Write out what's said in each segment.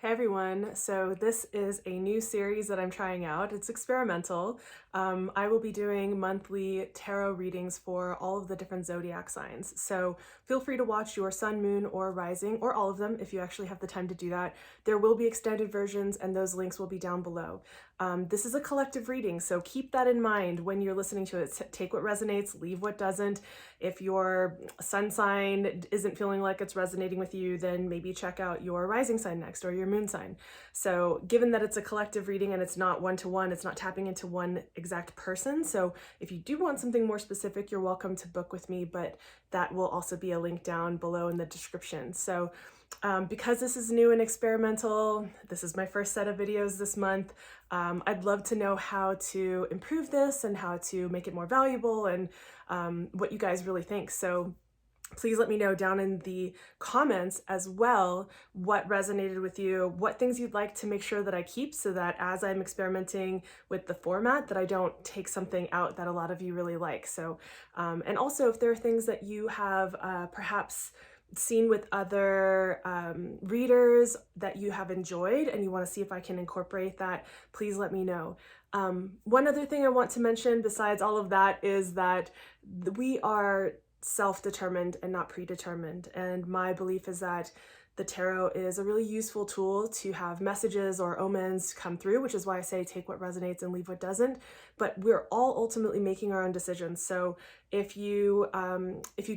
Hey everyone, so this is a new series that I'm trying out. It's experimental. I will be doing monthly tarot readings for all of the different zodiac signs. So feel free to watch your sun, moon, or rising, or all of them if you actually have the time to do that. There will be extended versions and those links will be down below. This is a collective reading, so keep that in mind when you're listening to it. Take what resonates, leave what doesn't. If your sun sign isn't feeling like it's resonating with you, then maybe check out your rising sign next or your moon sign. So given that it's a collective reading and it's not one-to-one, it's not tapping into one exact person. So if you do want something more specific, you're welcome to book with me, but that will also be a link down below in the description. So because this is new and experimental, this is my first set of videos this month, I'd love to know how to improve this and how to make it more valuable and what you guys really think. So please let me know down in the comments as well what resonated with you, what things you'd like to make sure that I keep so that as I'm experimenting with the format that I don't take something out that a lot of you really like. So, and also if there are things that you have perhaps seen with other readers that you have enjoyed and you want to see if I can incorporate that, please let me know. One other thing I want to mention besides all of that is that we are self-determined and not predetermined. And my belief is that the tarot is a really useful tool to have messages or omens come through, which is why I say take what resonates and leave what doesn't. But we're all ultimately making our own decisions. So if you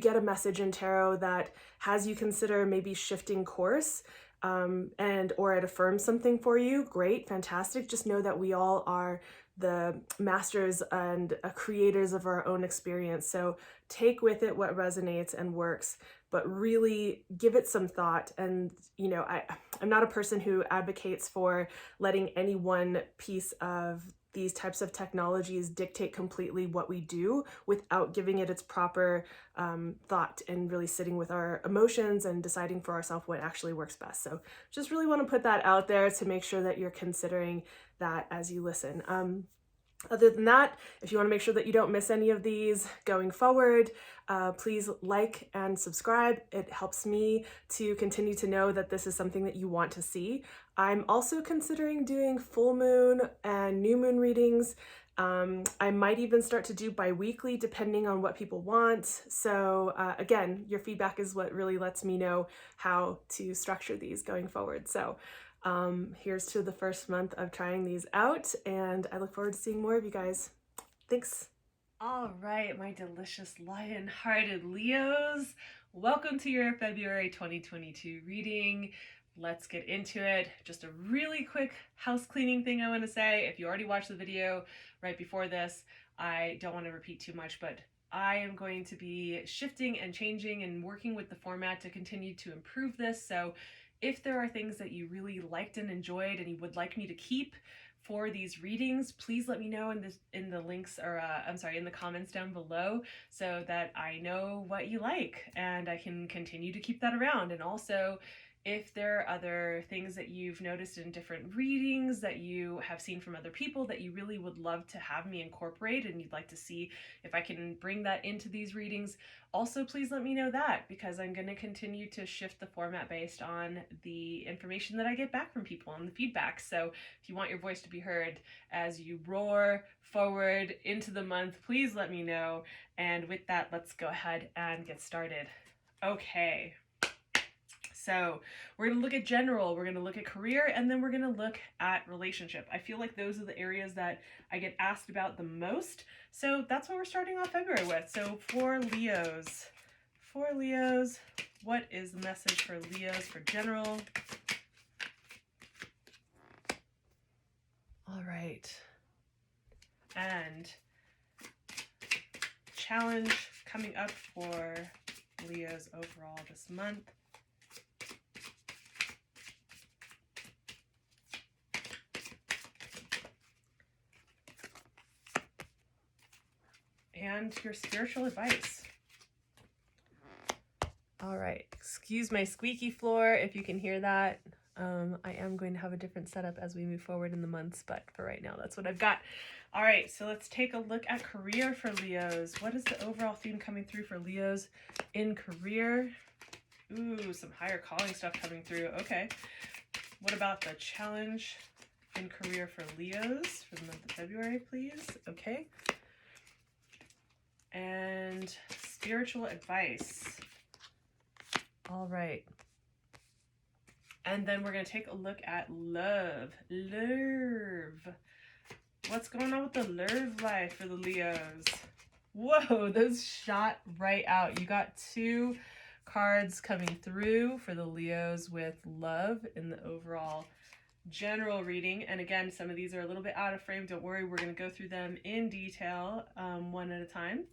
get a message in tarot that has you consider maybe shifting course, or it affirms something for you, great, fantastic. Just know that we all are the masters and creators of our own experience. So take with it what resonates and works, but really give it some thought. And, you know, I'm not a person who advocates for letting any one piece of these types of technologies dictate completely what we do without giving it its proper thought and really sitting with our emotions and deciding for ourselves what actually works best. So just really want to put that out there to make sure that you're considering that as you listen. Other than that, if you want to make sure that you don't miss any of these going forward, please like and subscribe. It helps me to continue to know that this is something that you want to see. I'm also considering doing full moon and new moon readings. I might even start to do bi-weekly depending on what people want. So again, your feedback is what really lets me know how to structure these going forward. So here's to the first month of trying these out, and I look forward to seeing more of you guys. Thanks. All right, my delicious lion-hearted Leos. Welcome to your February 2022 reading. Let's get into it. Just a really quick house cleaning thing I want to say. If you already watched the video right before this, I don't want to repeat too much, but I am going to be shifting and changing and working with the format to continue to improve this. So if there are things that you really liked and enjoyed and you would like me to keep for these readings, please let me know in the links, or in the comments down below, so that I know what you like and I can continue to keep that around. And also, if there are other things that you've noticed in different readings that you have seen from other people that you really would love to have me incorporate and you'd like to see if I can bring that into these readings, also please let me know that, because I'm going to continue to shift the format based on the information that I get back from people and the feedback. So if you want your voice to be heard as you roar forward into the month, please let me know. And with that, let's go ahead and get started. Okay. So we're going to look at general, we're going to look at career, and then we're going to look at relationship. I feel like those are the areas that I get asked about the most. So that's what we're starting off February with. So for Leos, what is the message for Leos for general? All right. And challenge coming up for Leos overall this month. And your spiritual advice. All right, excuse my squeaky floor if you can hear that. I am going to have a different setup as we move forward in the months, but for right now, that's what I've got. All right, so let's take a look at career for Leos. What is the overall theme coming through for Leos in career? Ooh, some higher calling stuff coming through. Okay. What about the challenge in career for Leos for the month of February, please? Okay. And spiritual advice. All right. And then we're going to take a look at love. Love. What's going on with the love life for the Leos? Whoa, those shot right out. You got 2 cards coming through for the Leos with love in the overall general reading. And again, some of these are a little bit out of frame. Don't worry, we're going to go through them in detail, one at a time.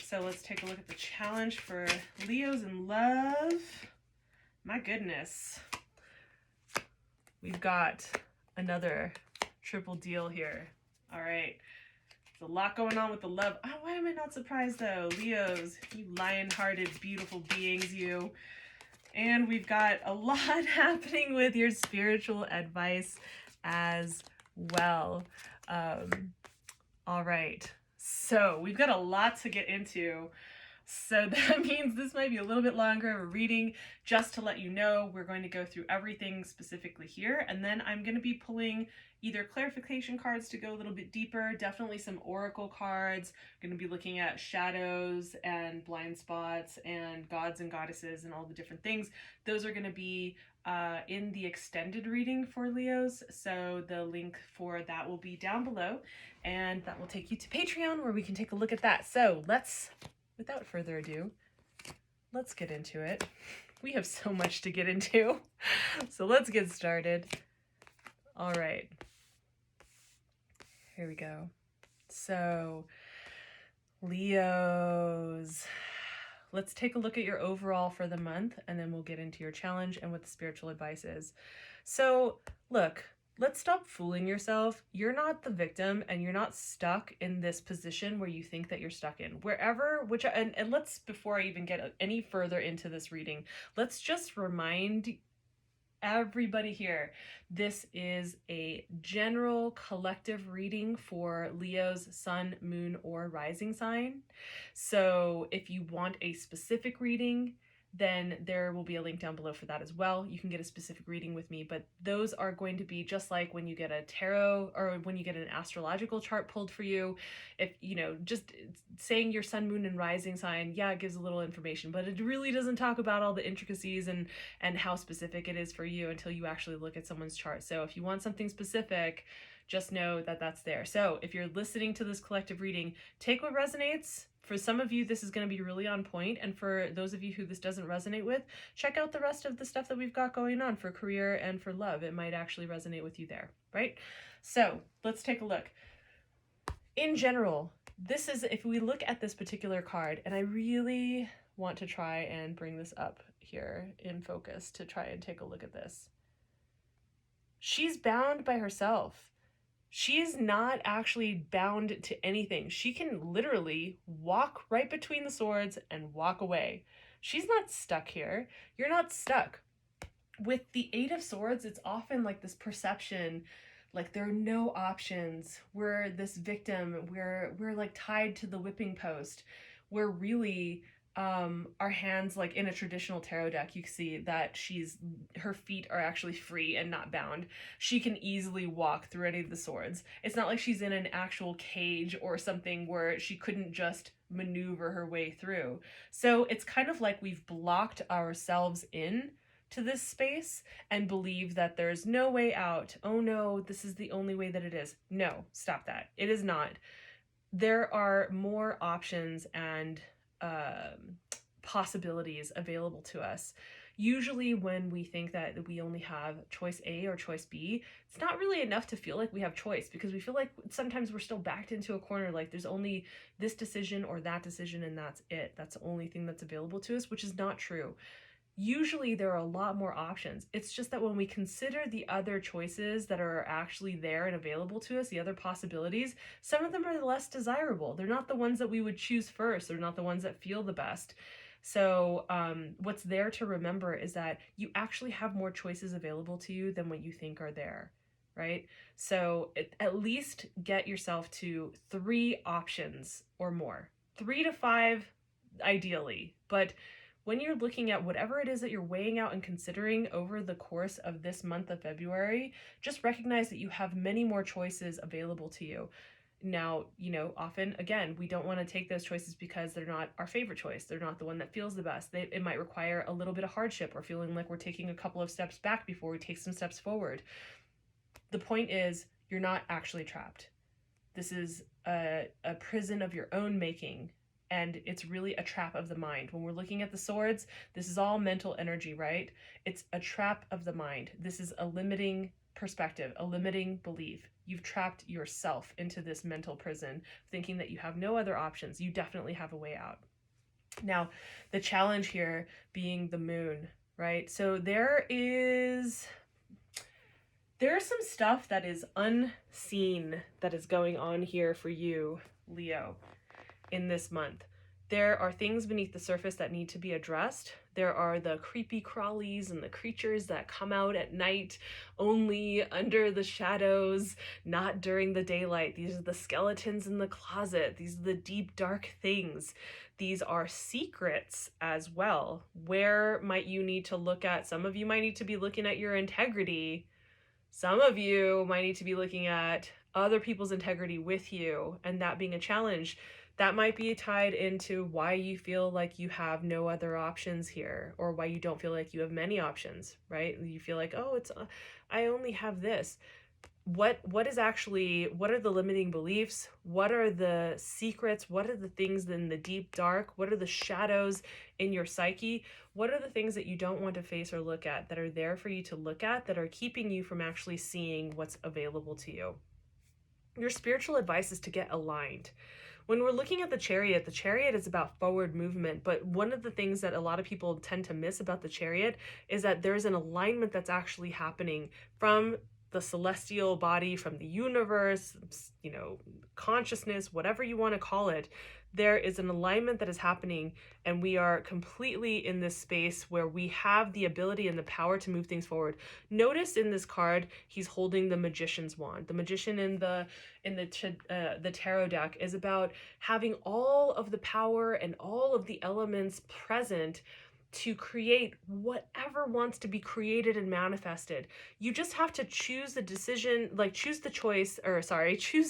So let's take a look at the challenge for Leos in love. My goodness. We've got another triple deal here. All right. There's a lot going on with the love. Oh, why am I not surprised though? Leos, you lion-hearted, beautiful beings, you. And we've got a lot happening with your spiritual advice as well. All right. So we've got a lot to get into. So that means this might be a little bit longer of a reading. Just to let you know, we're going to go through everything specifically here, and then I'm going to be pulling either clarification cards to go a little bit deeper, definitely some oracle cards. I'm going to be looking at shadows and blind spots and gods and goddesses and all the different things. Those are going to be in the extended reading for Leos, so the link for that will be down below, and that will take you to Patreon where we can take a look at that. So without further ado, let's get into it. We have so much to get into, so let's get started. All right, here we go. So, Leos, let's take a look at your overall for the month, and then we'll get into your challenge and what the spiritual advice is. So, look, let's stop fooling yourself. You're not the victim, and you're not stuck in this position where you think that you're stuck in. And let's, before I even get any further into this reading, let's just remind everybody here, this is a general collective reading for Leo's sun, moon, or rising sign. So if you want a specific reading, then there will be a link down below for that as well. You can get a specific reading with me, but those are going to be just like when you get a tarot or when you get an astrological chart pulled for you. If, just saying your sun, moon, and rising sign, yeah, it gives a little information, but it really doesn't talk about all the intricacies and how specific it is for you until you actually look at someone's chart. So if you want something specific, just know that that's there. So if you're listening to this collective reading, take what resonates. For some of you, this is going to be really on point, and for those of you who this doesn't resonate with, check out the rest of the stuff that we've got going on for career and for love. It might actually resonate with you there, right? So let's take a look. In general, this is, if we look at this particular card, and I really want to try and bring this up here in focus to try and take a look at this. She's bound by herself. She's not actually bound to anything. She can literally walk right between the swords and walk away. She's not stuck here. You're not stuck. With the 8 of Swords, it's often like this perception, like there are no options. We're this victim. We're like tied to the whipping post. We're really our hands, like in a traditional tarot deck, you can see that her feet are actually free and not bound. She can easily walk through any of the swords. It's not like she's in an actual cage or something where she couldn't just maneuver her way through. So it's kind of like we've blocked ourselves in to this space and believe that there's no way out. Oh no, this is the only way that it is. No, stop that. It is not. There are more options and possibilities available to us. Usually when we think that we only have choice A or choice B, it's not really enough to feel like we have choice, because we feel like sometimes we're still backed into a corner, like there's only this decision or that decision and that's it. That's the only thing that's available to us, which is not true. Usually there are a lot more options. It's just that when we consider the other choices that are actually there and available to us, the other possibilities, some of them are less desirable. They're not the ones that we would choose first. They're not the ones that feel the best. So what's there to remember is that you actually have more choices available to you than what you think are there, right? So at least get yourself to 3 options or more. 3 to 5 ideally, but when you're looking at whatever it is that you're weighing out and considering over the course of this month of February, just recognize that you have many more choices available to you. Now, often, again, we don't want to take those choices because they're not our favorite choice. They're not the one that feels the best. It might require a little bit of hardship or feeling like we're taking a couple of steps back before we take some steps forward. The point is, you're not actually trapped. This is a prison of your own making, and it's really a trap of the mind. When we're looking at the swords, this is all mental energy, right? It's a trap of the mind. This is a limiting perspective, a limiting belief. You've trapped yourself into this mental prison, thinking that you have no other options. You definitely have a way out. Now, the challenge here being the moon, right? So there's some stuff that is unseen that is going on here for you, Leo, in this month. There are things beneath the surface that need to be addressed. There are the creepy crawlies and the creatures that come out at night only under the shadows, not during the daylight. These are the skeletons in the closet. These are the deep, dark things. These are secrets as well. Where might you need to look at? Some of you might need to be looking at your integrity. Some of you might need to be looking at other people's integrity with you, and that being a challenge. That might be tied into why you feel like you have no other options here, or why you don't feel like you have many options, right? You feel like, oh, I only have this. What are the limiting beliefs? What are the secrets? What are the things in the deep dark? What are the shadows in your psyche? What are the things that you don't want to face or look at that are there for you to look at that are keeping you from actually seeing what's available to you? Your spiritual advice is to get aligned. When we're looking at the chariot is about forward movement, but one of the things that a lot of people tend to miss about the chariot is that there's an alignment that's actually happening from the celestial body, from the universe, consciousness, whatever you want to call it. There is an alignment that is happening, and we are completely in this space where we have the ability and the power to move things forward. Notice in this card, he's holding the magician's wand. The magician in the tarot deck is about having all of the power and all of the elements present to create whatever wants to be created and manifested. You just have to choose the choose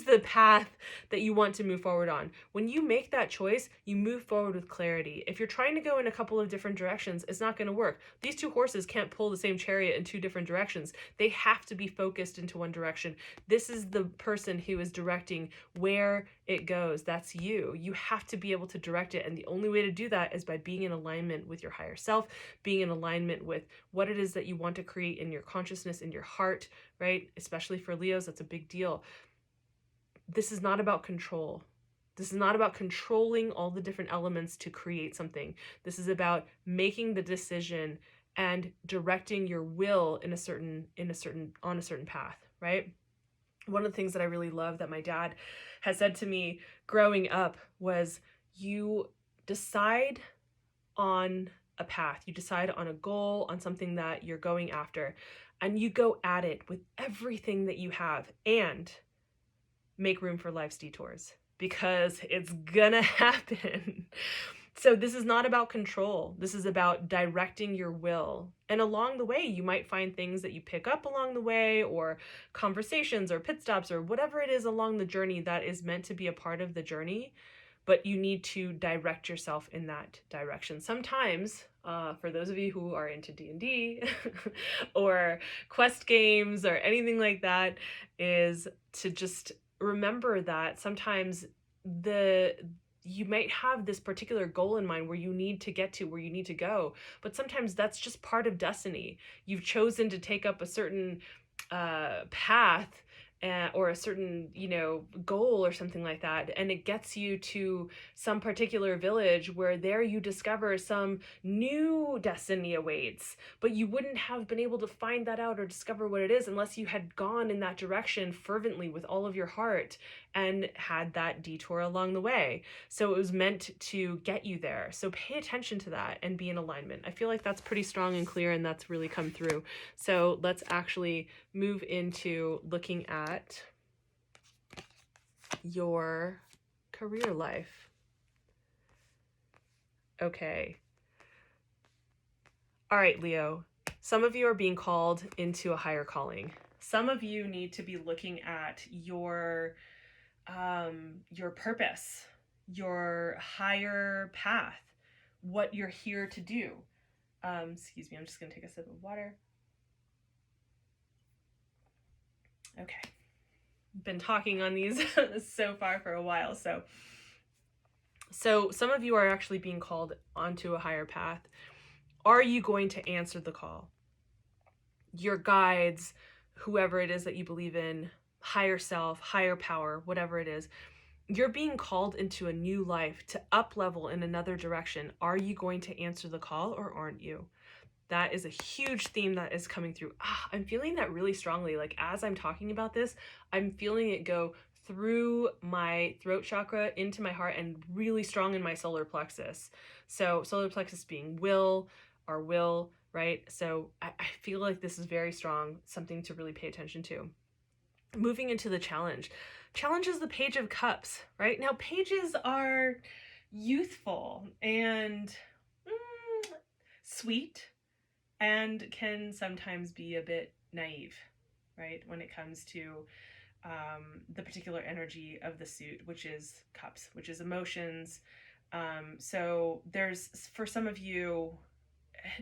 the path that you want to move forward on. When you make that choice, you move forward with clarity. If you're trying to go in a couple of different directions, it's not going to work. These two horses can't pull the same chariot in two different directions. They have to be focused into one direction. This is the person who is directing where it goes. That's you. You have to be able to direct it. And the only way to do that is by being in alignment with your higher self, being in alignment with what it is that you want to create in your consciousness, in your heart, right? Especially for Leos, that's a big deal. This is not about control. This is not about controlling all the different elements to create something. This is about making the decision and directing your will on a certain path, right? One of the things that I really love that my dad has said to me growing up was, you decide on a path, you decide on a goal, on something that you're going after, and you go at it with everything that you have, and make room for life's detours, because it's gonna happen. So this is not about control. This is about directing your will. And along the way, you might find things that you pick up along the way, or conversations or pit stops or whatever it is along the journey that is meant to be a part of the journey. But you need to direct yourself in that direction. Sometimes, for those of you who are into D&D or quest games or anything like that, is to just remember that sometimes you might have this particular goal in mind where you need to get to, where you need to go, but sometimes that's just part of destiny. You've chosen to take up a certain path or a certain, goal or something like that, and it gets you to some particular village where there you discover some new destiny awaits, but you wouldn't have been able to find that out or discover what it is unless you had gone in that direction fervently with all of your heart and had that detour along the way. So it was meant to get you there. So pay attention to that and be in alignment. I feel like that's pretty strong and clear, and that's really come through. So let's actually move into looking at your career life. Okay. All right, Leo, some of you are being called into a higher calling. Some of you need to be looking at your purpose, your higher path, what you're here to do. Excuse me, I'm just going to take a sip of water. Okay. Been talking on these so far for a while. So some of you are actually being called onto a higher path. Are you going to answer the call? Your guides, whoever it is that you believe in, higher self, higher power, whatever it is, you're being called into a new life to up level in another direction. Are you going to answer the call or aren't you? That is a huge theme that is coming through. I'm feeling that really strongly. Like as I'm talking about this, I'm feeling it go through my throat chakra into my heart and really strong in my solar plexus. So solar plexus being our will, right? So I feel like this is very strong, something to really pay attention to. Moving into the challenge. Challenge is the Page of Cups, right? Now pages are youthful and sweet, and can sometimes be a bit naive, right? When it comes to the particular energy of the suit, which is cups, which is emotions. So there's, for some of you,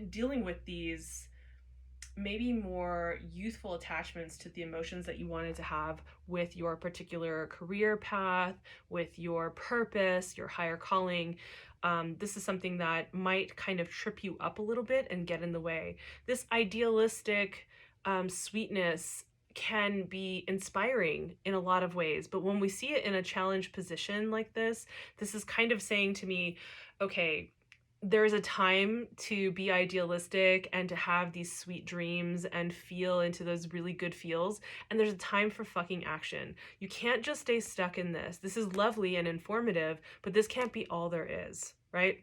dealing with these maybe more youthful attachments to the emotions that you wanted to have with your particular career path, with your purpose, your higher calling. This is something that might kind of trip you up a little bit and get in the way. This idealistic sweetness can be inspiring in a lot of ways, but when we see it in a challenge position like this is kind of saying to me, okay, there's a time to be idealistic and to have these sweet dreams and feel into those really good feels. And there's a time for fucking action. You can't just stay stuck in this. This is lovely and informative, but this can't be all there is, right?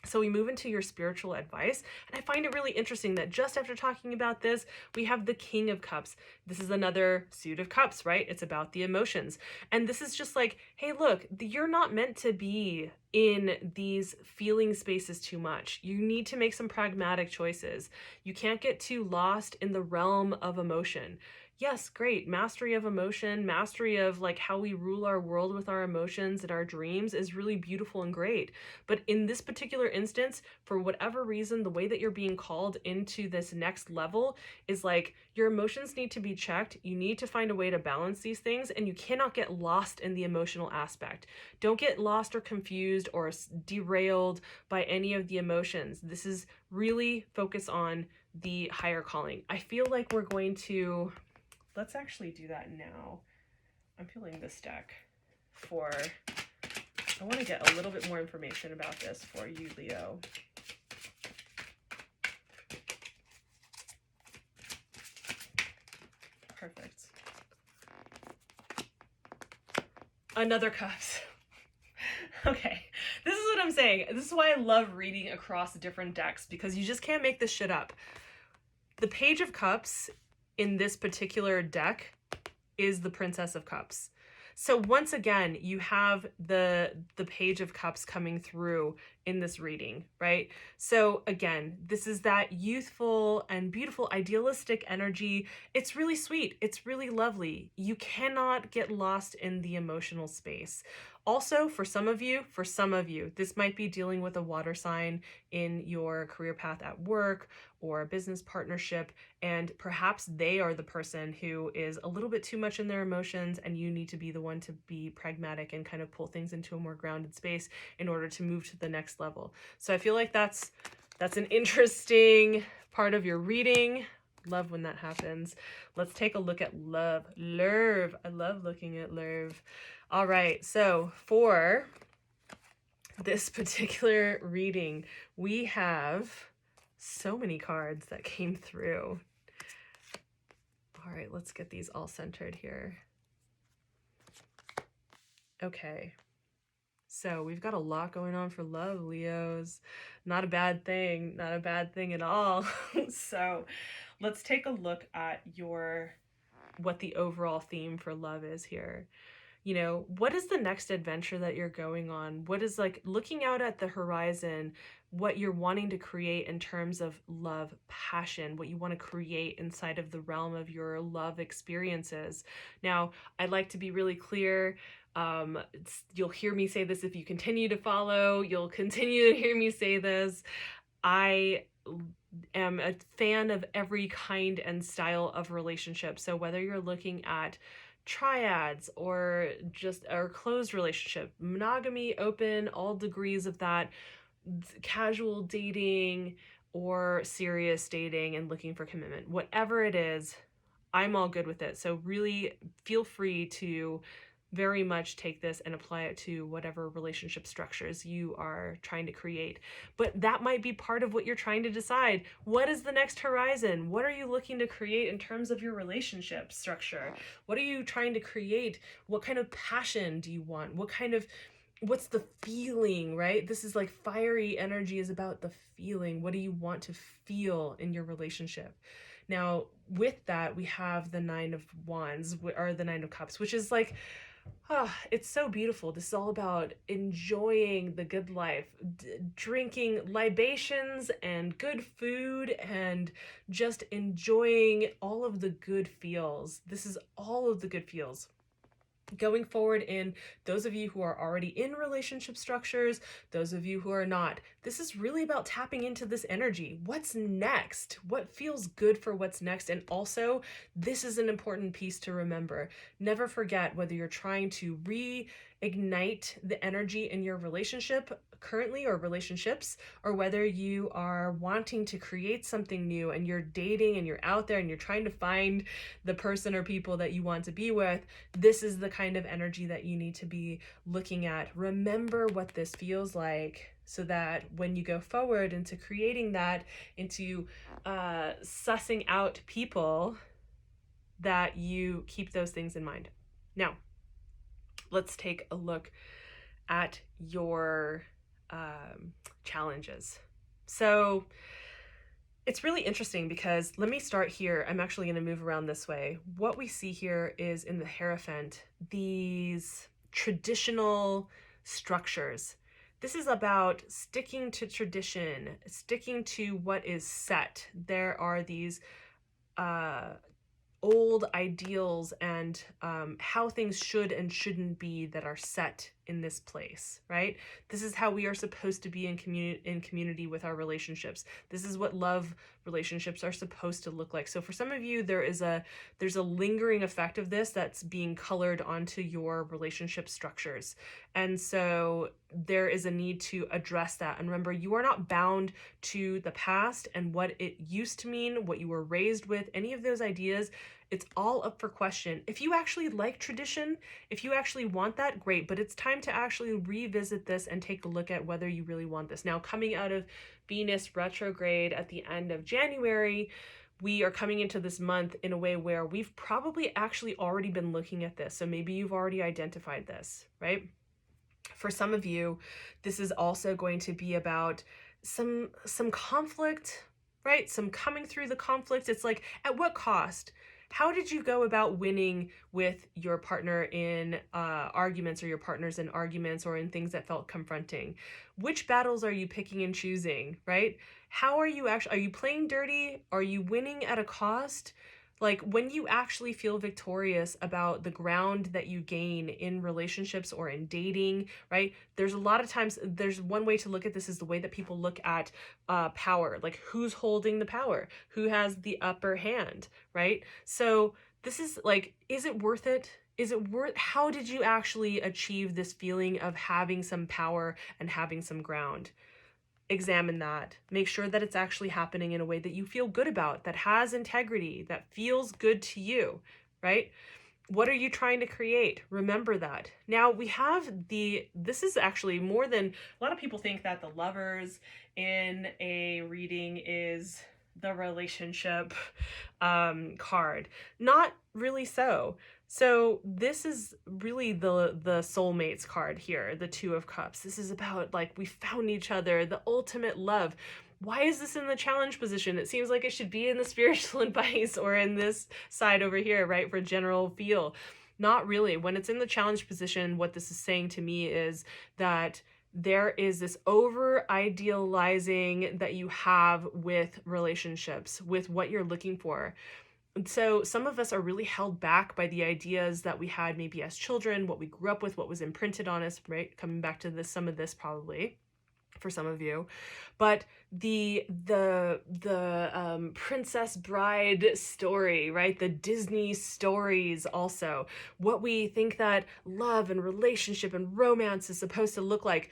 So we move into your spiritual advice, and I find it really interesting that just after talking about this, we have the King of Cups. This is another suit of cups, right? It's about the emotions. And this is just like, hey, look, you're not meant to be in these feeling spaces too much. You need to make some pragmatic choices. You can't get too lost in the realm of emotion. Yes, great. Mastery of emotion, mastery of like how we rule our world with our emotions and our dreams is really beautiful and great. But in this particular instance, for whatever reason, the way that you're being called into this next level is like your emotions need to be checked. You need to find a way to balance these things, and you cannot get lost in the emotional aspect. Don't get lost or confused or derailed by any of the emotions. This is really focus on the higher calling. I feel like we're going to... Let's actually do that now. I'm feeling this deck for... I want to get a little bit more information about this for you, Leo. Perfect. Another cups. Okay, this is what I'm saying. This is why I love reading across different decks, because you just can't make this shit up. The Page of Cups in this particular deck is the Princess of Cups. So once again, you have the Page of Cups coming through in this reading, right? So again, this is that youthful and beautiful idealistic energy. It's really sweet. It's really lovely. You cannot get lost in the emotional space. Also, for some of you, this might be dealing with a water sign in your career path at work or a business partnership, and perhaps they are the person who is a little bit too much in their emotions, and you need to be the one to be pragmatic and kind of pull things into a more grounded space in order to move to the next level. So I feel like that's an interesting part of your reading. Love when that happens. Let's take a look at love. Lerv. I love looking at Lerv. All right, so for this particular reading, we have so many cards that came through. All right, let's get these all centered here. Okay, so we've got a lot going on for love, Leos. Not a bad thing, not a bad thing at all. So let's take a look at what the overall theme for love is here. You know, what is the next adventure that you're going on? What is, like, looking out at the horizon, what you're wanting to create in terms of love, passion, what you want to create inside of the realm of your love experiences. Now, I'd like to be really clear. You'll hear me say this if you continue to follow, you'll continue to hear me say this. I am a fan of every kind and style of relationship. So whether you're looking at triads or just or closed relationship, monogamy, open, all degrees of that, casual dating or serious dating and looking for commitment, whatever it is, I'm all good with it. So really feel free to very much take this and apply it to whatever relationship structures you are trying to create. But that might be part of what you're trying to decide. What is the next horizon? What are you looking to create in terms of your relationship structure? What are you trying to create? What kind of passion do you want? What's the feeling, right? This is like fiery energy is about the feeling. What do you want to feel in your relationship? Now, with that, we have the Nine of Wands, or the Nine of Cups, which is like, it's so beautiful. This is all about enjoying the good life, drinking libations and good food, and just enjoying all of the good feels. This is all of the good feels. Going forward, in those of you who are already in relationship structures, those of you who are not, this is really about tapping into this energy. What's next? What feels good for what's next? And also, this is an important piece to remember. Never forget, whether you're trying to reignite the energy in your relationship currently or relationships, or whether you are wanting to create something new and you're dating and you're out there and you're trying to find the person or people that you want to be with, this is the kind of energy that you need to be looking at. Remember what this feels like, so that when you go forward into creating that, into sussing out people, that you keep those things in mind. Now, let's take a look at your challenges. So it's really interesting because, let me start here. I'm actually going to move around this way. What we see here is in the Hierophant, these traditional structures. This is about sticking to tradition, sticking to what is set. There are these old ideals and how things should and shouldn't be that are set in this place, right? This is how we are supposed to be in community with our relationships. This is what love relationships are supposed to look like. So for some of you, there's a lingering effect of this that's being colored onto your relationship structures. And so there is a need to address that. And remember, you are not bound to the past and what it used to mean, what you were raised with, any of those ideas. It's all up for question. If you actually like tradition, if you actually want that, great, but it's time to actually revisit this and take a look at whether you really want this. Now, coming out of Venus retrograde at the end of January, we are coming into this month in a way where we've probably actually already been looking at this. So maybe you've already identified this, right? For some of you, this is also going to be about some conflict, right? Some coming through the conflict. It's like, at what cost? How did you go about winning with your partner in arguments, or your partners in arguments, or in things that felt confronting? Which battles are you picking and choosing, right? How are you playing dirty? Are you winning at a cost? Like, when you actually feel victorious about the ground that you gain in relationships or in dating, right? There's a lot of times, there's one way to look at this is the way that people look at power, like who's holding the power, who has the upper hand, right? So this is like, is it worth it? How did you actually achieve this feeling of having some power and having some ground? Examine that. Make sure that it's actually happening in a way that you feel good about, that has integrity, that feels good to you, right? What are you trying to create? Remember that. Now we have this is actually more than, a lot of people think that the Lovers in a reading is the relationship card. Not really so. So this is really the soulmates card here, the Two of Cups. This is about, like, we found each other, the ultimate love. Why is this in the challenge position? It seems like it should be in the spiritual advice or in this side over here, right, for general feel. Not really. When it's in the challenge position, what this is saying to me is that there is this over idealizing that you have with relationships, with what you're looking for. So some of us are really held back by the ideas that we had maybe as children, what we grew up with, what was imprinted on us, right? Coming back to this, some of this probably for some of you, but the princess bride story, right? The Disney stories, also what we think that love and relationship and romance is supposed to look like.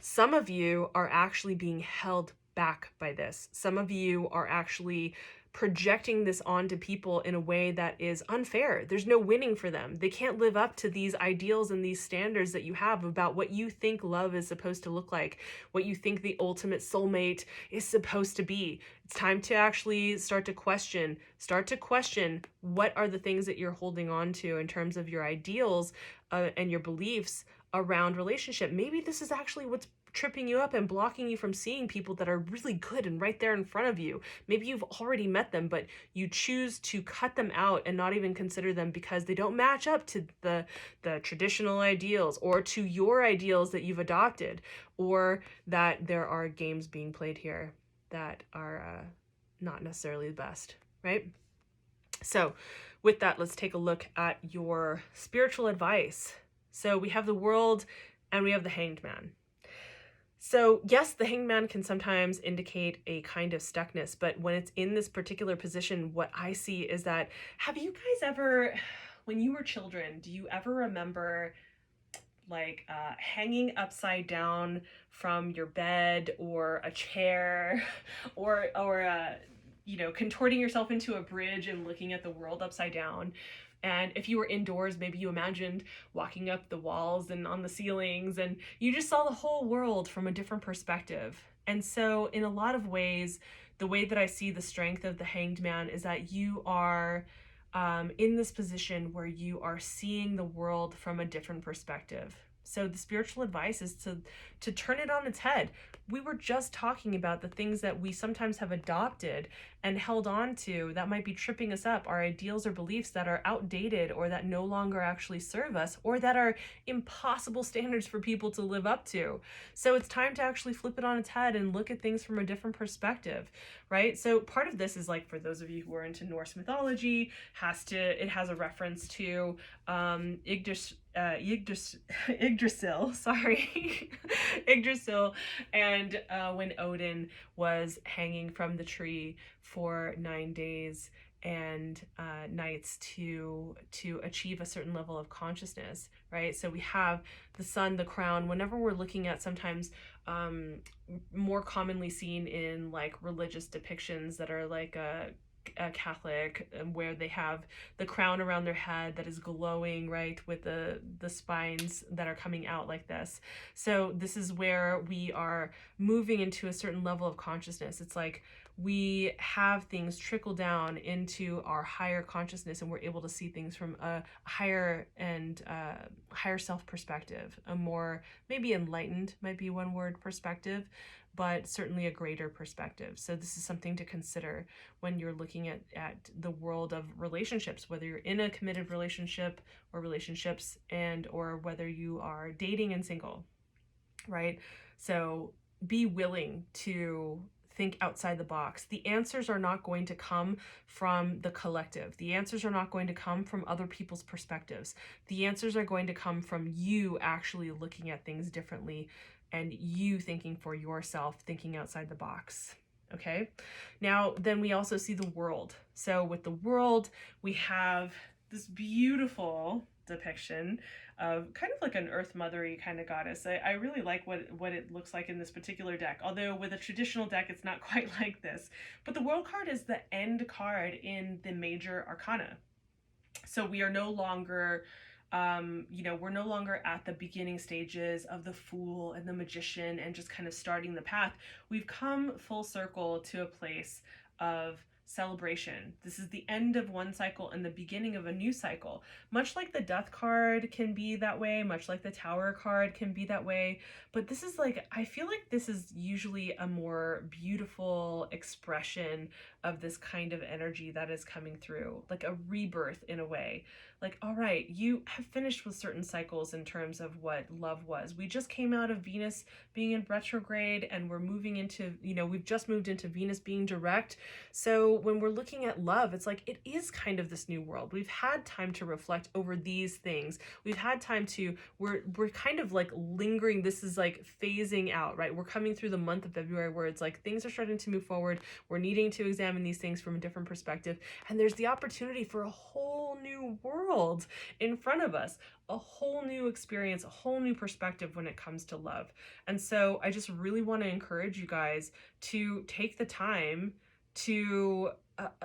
Some of you are actually being held back by this. Some of you are actually projecting this onto people in a way that is unfair. There's no winning for them. They can't live up to these ideals and these standards that you have about what you think love is supposed to look like, what you think the ultimate soulmate is supposed to be. It's time to actually start to question what are the things that you're holding on to in terms of your ideals and your beliefs around relationship. Maybe this is actually what's tripping you up and blocking you from seeing people that are really good and right there in front of you. Maybe you've already met them, but you choose to cut them out and not even consider them because they don't match up to the traditional ideals or to your ideals that you've adopted, or that there are games being played here that are not necessarily the best, right? So with that, let's take a look at your spiritual advice. So we have the World and we have the Hanged Man. So yes, the Hanged Man can sometimes indicate a kind of stuckness, but when it's in this particular position, what I see is that, have you guys ever, when you were children, do you ever remember like hanging upside down from your bed or a chair or you know, contorting yourself into a bridge and looking at the world upside down? And if you were indoors, maybe you imagined walking up the walls and on the ceilings, and you just saw the whole world from a different perspective. And so in a lot of ways, the way that I see the strength of the Hanged Man is that you are in this position where you are seeing the world from a different perspective. So the spiritual advice is to turn it on its head. We were just talking about the things that we sometimes have adopted and held on to that might be tripping us up, our ideals or beliefs that are outdated or that no longer actually serve us, or that are impossible standards for people to live up to. So it's time to actually flip it on its head and look at things from a different perspective, right? So part of this is, like, for those of you who are into Norse mythology, it has a reference to Yggdrasil, sorry, Yggdrasil, and when Odin was hanging from the tree for 9 days and nights to achieve a certain level of consciousness, right? So we have the sun, the crown. Whenever we're looking at sometimes more commonly seen in like religious depictions that are like a Catholic, where they have the crown around their head that is glowing, right, with the spines that are coming out like this. So this is where we are moving into a certain level of consciousness. It's like we have things trickle down into our higher consciousness, and we're able to see things from a higher and higher self perspective, a more maybe enlightened might be one word perspective, but certainly a greater perspective. So this is something to consider when you're looking at the world of relationships, whether you're in a committed relationship or relationships, and or whether you are dating and single, right? So be willing to think outside the box. The answers are not going to come from the collective. The answers are not going to come from other people's perspectives. The answers are going to come from you actually looking at things differently and you thinking for yourself, thinking outside the box. Okay. Now, then we also see the World. So with the World, we have this beautiful depiction of kind of like an earth mothery kind of goddess. I really like what it looks like in this particular deck, although with a traditional deck it's not quite like this. But the World card is the end card in the major arcana. So we are no longer we're no longer at the beginning stages of the Fool and the Magician and just kind of starting the path. We've come full circle to a place of celebration. This is the end of one cycle and the beginning of a new cycle. Much like the Death card can be that way, much like the Tower card can be that way, but this is like, I feel like this is usually a more beautiful expression of this kind of energy that is coming through, like a rebirth in a way. Like, all right, you have finished with certain cycles in terms of what love was. We just came out of Venus being in retrograde, and we're moving into, we've just moved into Venus being direct. So when we're looking at love, it's like, it is kind of this new world. We've had time to reflect over these things. We've had time to, we're kind of like lingering. This is like phasing out, right? We're coming through the month of February where it's like things are starting to move forward. We're needing to examine these things from a different perspective. And there's the opportunity for a whole new world in front of us, a whole new experience, a whole new perspective when it comes to love. And so I just really want to encourage you guys to take the time to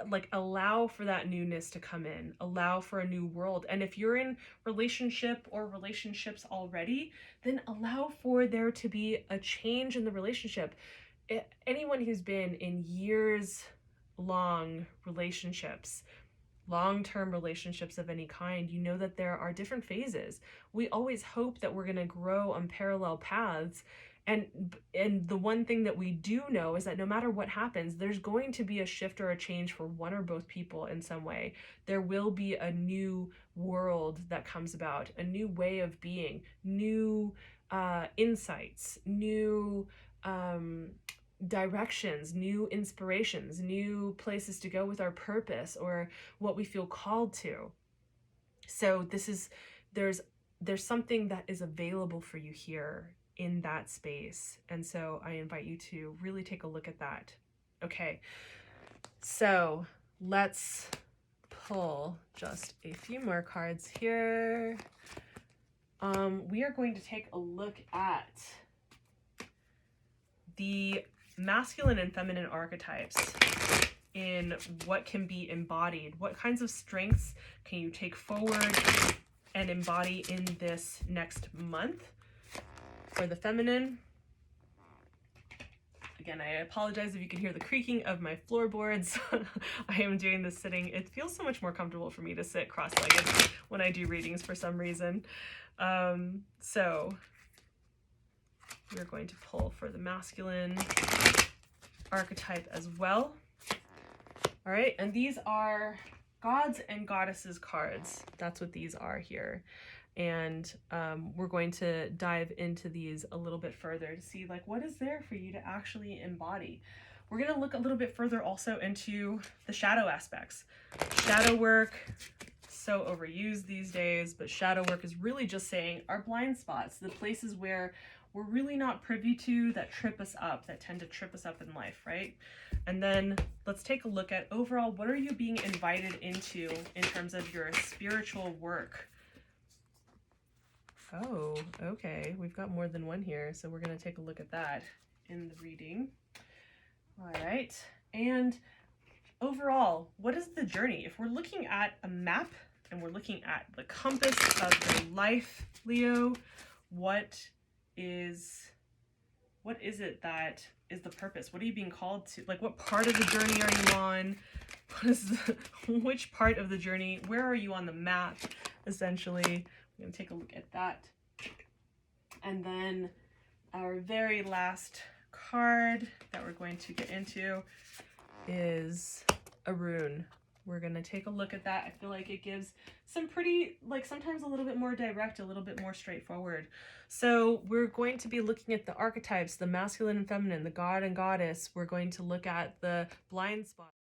like allow for that newness to come in, allow for a new world. And if you're in relationship or relationships already, then allow for there to be a change in the relationship. Anyone who's been in years long relationships, long-term relationships of any kind, you know that there are different phases. We always hope that we're going to grow on parallel paths. And the one thing that we do know is that no matter what happens, there's going to be a shift or a change for one or both people in some way. There will be a new world that comes about, a new way of being, new insights, new directions, new inspirations, new places to go with our purpose or what we feel called to. So there's something that is available for you here in that space. And so I invite you to really take a look at that. Okay, so let's pull just a few more cards here. We are going to take a look at the masculine and feminine archetypes in what can be embodied. What kinds of strengths can you take forward and embody in this next month? For the feminine, again, I apologize if you can hear the creaking of my floorboards. I am doing this sitting. It feels so much more comfortable for me to sit cross-legged when I do readings for some reason. So we're going to pull for the masculine archetype as well. All right, and these are gods and goddesses cards. That's what these are here. And we're going to dive into these a little bit further to see like what is there for you to actually embody. We're going to look a little bit further also into the shadow aspects. Shadow work, so overused these days, but shadow work is really just saying our blind spots, the places where we're really not privy to, that trip us up, that tend to trip us up in life, right? And then let's take a look at overall, what are you being invited into in terms of your spiritual work? Oh, okay. We've got more than one here, so we're going to take a look at that in the reading. All right. And overall, what is the journey? If we're looking at a map and we're looking at the compass of your life, Leo, what is it that is the purpose? What are you being called to? Like, what part of the journey are you on? Which part of the journey? Where are you on the map, essentially? I'm going to take a look at that. And then our very last card that we're going to get into is a rune. We're going to take a look at that. I feel like it gives some pretty, like sometimes a little bit more direct, a little bit more straightforward. So we're going to be looking at the archetypes, the masculine and feminine, the god and goddess. We're going to look at the blind spot.